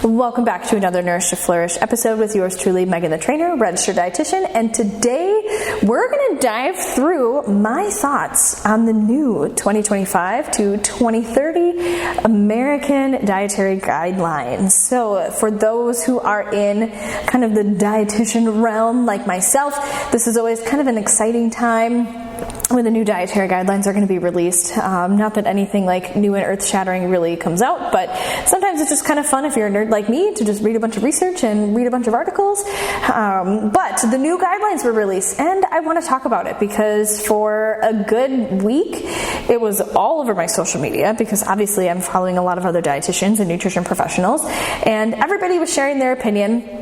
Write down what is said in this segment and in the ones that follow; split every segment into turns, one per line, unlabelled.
Welcome back to another Nourish to Flourish episode with yours truly, Megan the Trainer, registered dietitian, and today we're going to dive through my thoughts on the new 2025 to 2030 American Dietary Guidelines. So for those who are in kind of the dietitian realm like myself, this is always kind of an exciting time when the new dietary guidelines are going to be released. Not that anything like new and earth-shattering really comes out, but sometimes it's just kind of fun if you're a nerd like me to just read a bunch of research and read a bunch of articles. But the new guidelines were released, and I want to talk about it because for a good week, it was all over my social media because obviously I'm following a lot of other dietitians and nutrition professionals, and everybody was sharing their opinion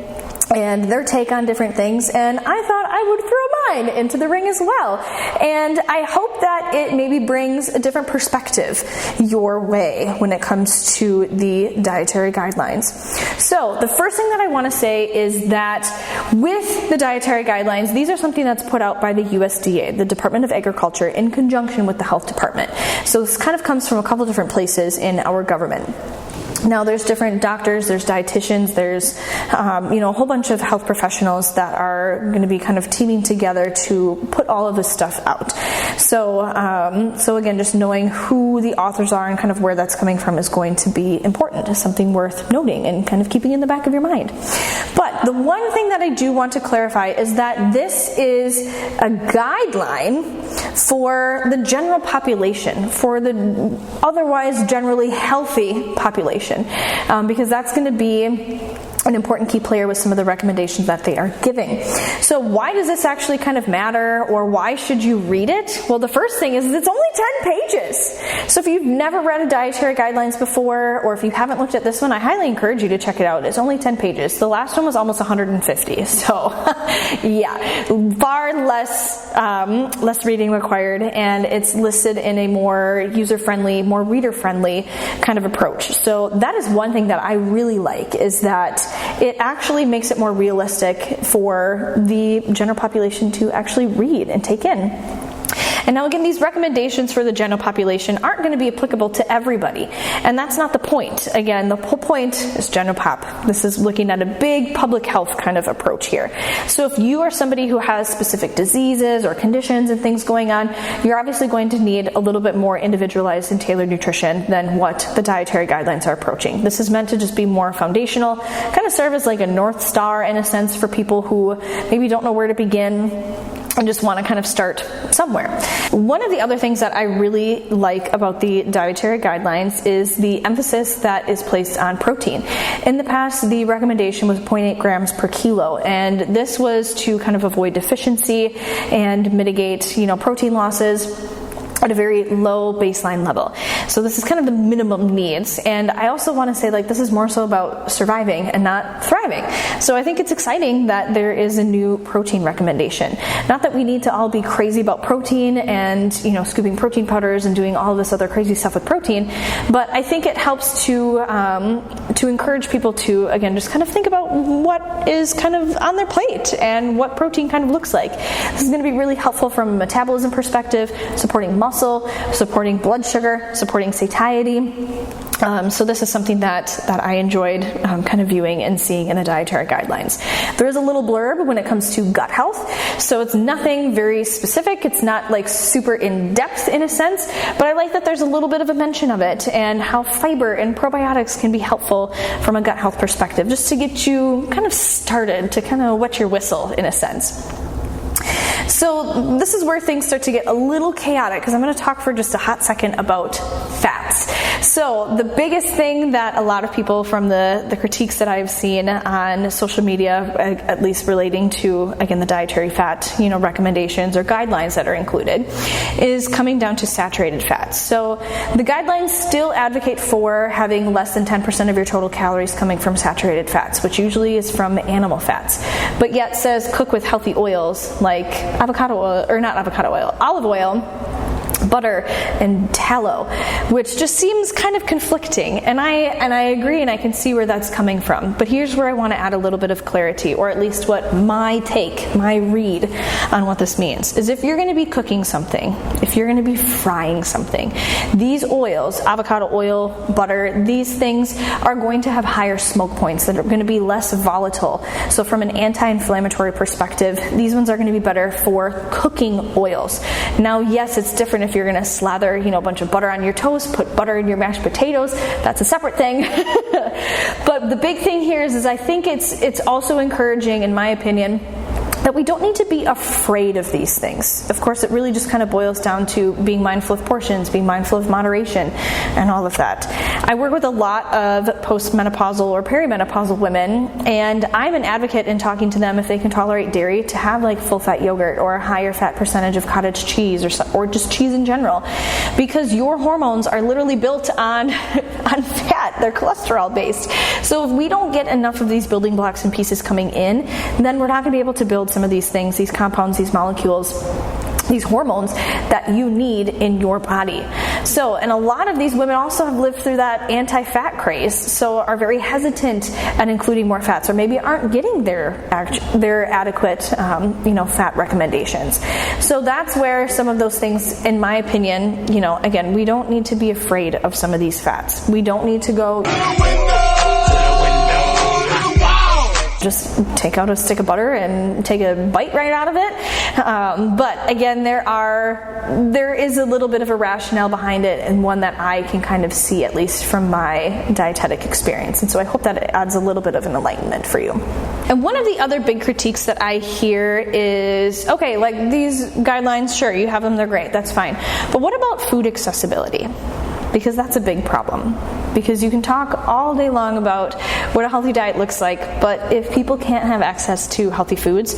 and their take on different things, and I thought I would throw mine into the ring as well. And I hope that it maybe brings a different perspective your way when it comes to the dietary guidelines. So the first thing that I want to say is that with the dietary guidelines, these are something that's put out by the USDA, the Department of Agriculture, in conjunction with the Health Department. So this kind of comes from a couple different places in our government. Now, there's different doctors, there's dietitians, there's, a whole bunch of health professionals that are going to be kind of teaming together to put all of this stuff out. So again, just knowing who the authors are and kind of where that's coming from is going to be important. It's something worth noting and kind of keeping in the back of your mind. But the one thing that I do want to clarify is that this is a guideline for the general population, for the otherwise generally healthy population. Because that's going to be an important key player with some of the recommendations that they are giving. So why does this actually kind of matter, or why should you read it? Well, the first thing is it's only 10 pages. So if you've never read a dietary guidelines before, or if you haven't looked at this one, I highly encourage you to check it out. It's only 10 pages. The last one was almost 150. So yeah, far less reading required, and it's listed in a more user-friendly, more reader-friendly kind of approach. So that is one thing that I really like, is that it actually makes it more realistic for the general population to actually read and take in. And now again, these recommendations for the general population aren't going to be applicable to everybody. And that's not the point. Again, the whole point is general pop. This is looking at a big public health kind of approach here. So if you are somebody who has specific diseases or conditions and things going on, you're obviously going to need a little bit more individualized and tailored nutrition than what the dietary guidelines are approaching. This is meant to just be more foundational, kind of serve as like a North Star in a sense for people who maybe don't know where to begin and just want to kind of start somewhere. One of the other things that I really like about the dietary guidelines is the emphasis that is placed on protein. In the past, the recommendation was 0.8 grams per kilo, and this was to kind of avoid deficiency and mitigate, protein losses at a very low baseline level. So this is kind of the minimum needs. And I also want to say, this is more so about surviving and not thriving. So I think it's exciting that there is a new protein recommendation. Not that we need to all be crazy about protein and, scooping protein powders and doing all of this other crazy stuff with protein, but I think it helps to encourage people to, again, just kind of think about what is kind of on their plate and what protein kind of looks like. This is going to be really helpful from a metabolism perspective, supporting muscle, supporting blood sugar, supporting satiety. So this is something that I enjoyed kind of viewing and seeing in the dietary guidelines. There is a little blurb when it comes to gut health, so it's nothing very specific. It's not super in-depth in a sense, but I like that there's a little bit of a mention of it and how fiber and probiotics can be helpful from a gut health perspective, just to get you kind of started, to kind of wet your whistle in a sense. So this is where things start to get a little chaotic, because I'm going to talk for just a hot second about fats. So the biggest thing that a lot of people from the critiques that I've seen on social media, at least relating to, again, the dietary fat, recommendations or guidelines that are included, is coming down to saturated fats. So the guidelines still advocate for having less than 10% of your total calories coming from saturated fats, which usually is from animal fats, but yet says cook with healthy oils like olive oil, butter and tallow, which just seems kind of conflicting, and I agree, and I can see where that's coming from. But here's where I want to add a little bit of clarity, or at least what my read on what this means is: if you're going to be cooking something, if you're going to be frying something, these oils, avocado oil, butter, these things are going to have higher smoke points that are going to be less volatile. So from an anti-inflammatory perspective, these ones are going to be better for cooking oils. Now, yes, it's different if you're going to slather, a bunch of butter on your toast, put butter in your mashed potatoes. That's a separate thing. But the big thing here is I think it's also encouraging, in my opinion, that we don't need to be afraid of these things. Of course, it really just kind of boils down to being mindful of portions, being mindful of moderation, and all of that. I work with a lot of postmenopausal or perimenopausal women, and I'm an advocate in talking to them, if they can tolerate dairy, to have like full-fat yogurt or a higher fat percentage of cottage cheese or just cheese in general, because your hormones are literally built on fat. They're cholesterol based. So if we don't get enough of these building blocks and pieces coming in, then we're not going to be able to build some of these things, these compounds, these molecules, these hormones that you need in your body. So, and a lot of these women also have lived through that anti-fat craze, so are very hesitant at including more fats, or maybe aren't getting their adequate, fat recommendations. So that's where some of those things, in my opinion, again, we don't need to be afraid of some of these fats. We don't need to go just take out a stick of butter and take a bite right out of it. But again, there is a little bit of a rationale behind it, and one that I can kind of see, at least from my dietetic experience. And so I hope that it adds a little bit of an enlightenment for you. And one of the other big critiques that I hear is, okay, like these guidelines, sure, you have them, they're great, that's fine. But what about food accessibility? Because that's a big problem. Because you can talk all day long about what a healthy diet looks like, but if people can't have access to healthy foods,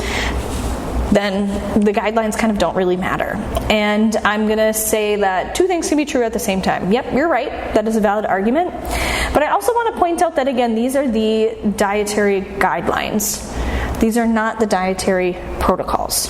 then the guidelines kind of don't really matter. And I'm going to say that two things can be true at the same time. Yep, you're right. That is a valid argument. But I also want to point out that, again, these are the dietary guidelines. These are not the dietary protocols.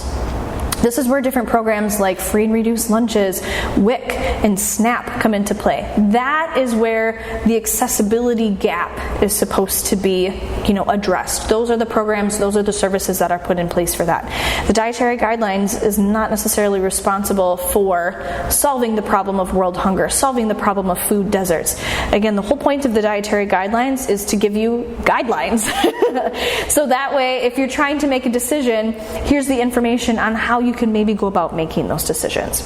This is where different programs like free and reduced lunches, WIC, and SNAP come into play. That is where the accessibility gap is supposed to be, addressed. Those are the programs, those are the services that are put in place for that. The dietary guidelines is not necessarily responsible for solving the problem of world hunger, solving the problem of food deserts. Again, the whole point of the dietary guidelines is to give you guidelines. So that way, if you're trying to make a decision, here's the information on how you can maybe go about making those decisions,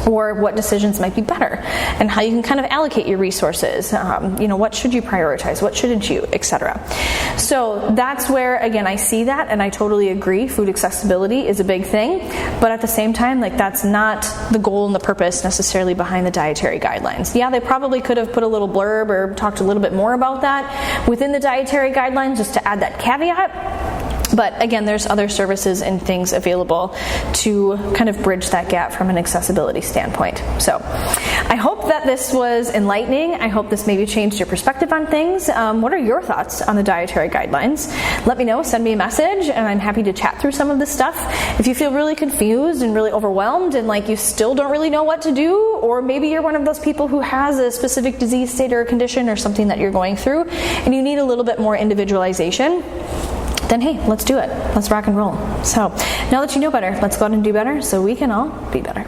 or what decisions might be better, and how you can kind of allocate your resources. What should you prioritize, what shouldn't you, etc. So that's where, again, I see that, and I totally agree. Food accessibility is a big thing, but at the same time, that's not the goal and the purpose necessarily behind the dietary guidelines. Yeah, they probably could have put a little blurb or talked a little bit more about that within the dietary guidelines, just to add that caveat. But again, there's other services and things available to kind of bridge that gap from an accessibility standpoint. So I hope that this was enlightening. I hope this maybe changed your perspective on things. What are your thoughts on the dietary guidelines? Let me know, send me a message, and I'm happy to chat through some of this stuff. If you feel really confused and really overwhelmed and you still don't really know what to do, or maybe you're one of those people who has a specific disease state or a condition or something that you're going through, and you need a little bit more individualization, then hey, let's do it. Let's rock and roll. So now that you know better, let's go out and do better so we can all be better.